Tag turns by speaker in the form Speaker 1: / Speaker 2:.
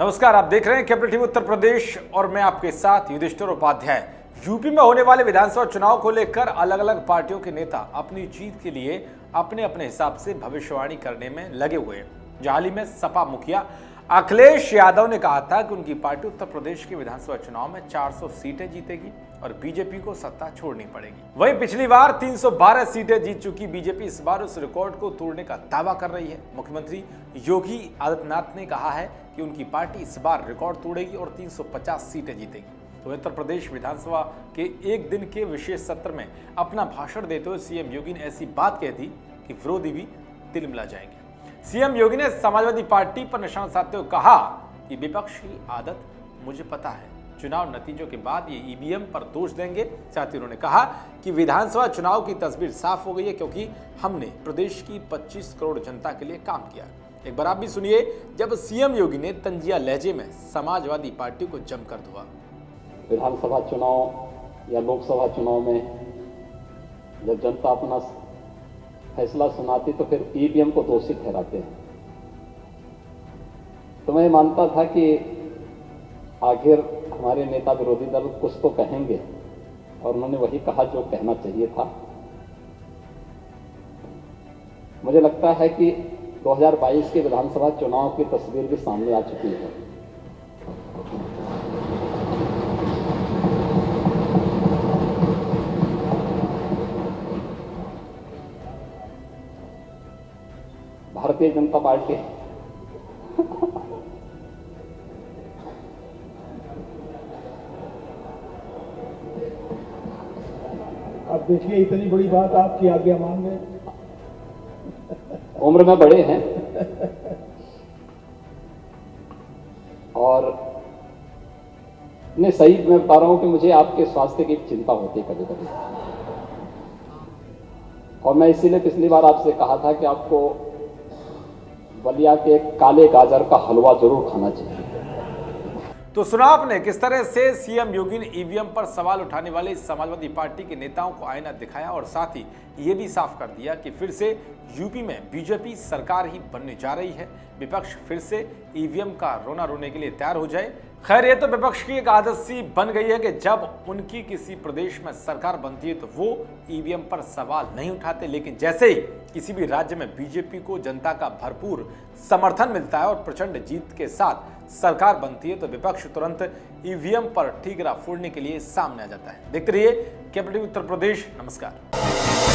Speaker 1: नमस्कार, आप देख रहे हैं कैपिटल टीवी उत्तर प्रदेश और मैं आपके साथ युधिष्ठिर उपाध्याय। यूपी में होने वाले विधानसभा चुनाव को लेकर अलग अलग पार्टियों के नेता अपनी जीत के लिए अपने अपने हिसाब से भविष्यवाणी करने में लगे हुए हैं। हाल ही में सपा मुखिया अखिलेश यादव ने कहा था कि उनकी पार्टी उत्तर प्रदेश के विधानसभा चुनाव में 400 सीटें जीतेगी और बीजेपी को सत्ता छोड़नी पड़ेगी। वहीं पिछली बार 312 सीटें जीत चुकी बीजेपी इस बार उस रिकॉर्ड को तोड़ने का दावा कर रही है। मुख्यमंत्री योगी आदित्यनाथ ने कहा है कि उनकी पार्टी इस बार रिकॉर्ड तोड़ेगी और 350 सीटें जीतेगी। तो उत्तर प्रदेश विधानसभा के एक दिन के विशेष सत्र में अपना भाषण देते हुए सीएम योगी ने ऐसी बात कह दी कि विरोधी भी तिलमिला जाएंगे। सीएम योगी ने समाजवादी पार्टी पर निशाना साधते हुए कहा कि विपक्ष की आदत मुझे पता है, चुनाव नतीजों के बाद ये ईवीएम पर दोष देंगे। साथ ही उन्होंने कहा कि विधानसभा चुनाव की तस्वीर साफ हो गई है क्योंकि हमने प्रदेश की 25 करोड़ जनता के लिए काम किया। एक बार आप भी सुनिए जब सीएम योगी ने तंजिया लहजे में समाजवादी पार्टी को जमकर धोआ।
Speaker 2: विधानसभा चुनाव या लोकसभा चुनाव में जब जनता अपना फैसला सुनाती तो फिर ईवीएम को दोषी ठहराते हैं। तो मैं मानता था कि आखिर हमारे नेता विरोधी दल कुछ तो कहेंगे और उन्होंने वही कहा जो कहना चाहिए था। मुझे लगता है कि 2022 के विधानसभा चुनाव की तस्वीर भी सामने आ चुकी है। भारतीय जनता पार्टी
Speaker 3: अब देखिए इतनी बड़ी बात आपकी आज्ञा मान गए।
Speaker 2: उम्र में बड़े हैं और नहीं, सही मैं बता रहा हूं कि मुझे आपके स्वास्थ्य की चिंता होती है कभी कभी, और मैं इसीलिए पिछली बार आपसे कहा था कि आपको बलिया के काले गाजर का हलवा जरूर खाना चाहिए।
Speaker 1: तो सुना आपने किस तरह से सीएम योगी ने ईवीएम पर सवाल उठाने वाले समाजवादी पार्टी के नेताओं को आईना दिखाया और साथ ही ये भी साफ कर दिया कि फिर से यूपी में बीजेपी सरकार ही बनने जा रही है। विपक्ष फिर से ईवीएम का रोना रोने के लिए तैयार हो जाए। खैर, ये तो विपक्ष की एक आदत सी बन गई है कि जब उनकी किसी प्रदेश में सरकार बनती है तो वो ईवीएम पर सवाल नहीं उठाते, लेकिन जैसे ही किसी भी राज्य में बीजेपी को जनता का भरपूर समर्थन मिलता है और प्रचंड जीत के साथ सरकार बनती है तो विपक्ष तुरंत ईवीएम पर ठीकरा फोड़ने के लिए सामने आ जाता है। देखते रहिए कैपिटल टीवी उत्तर प्रदेश। नमस्कार।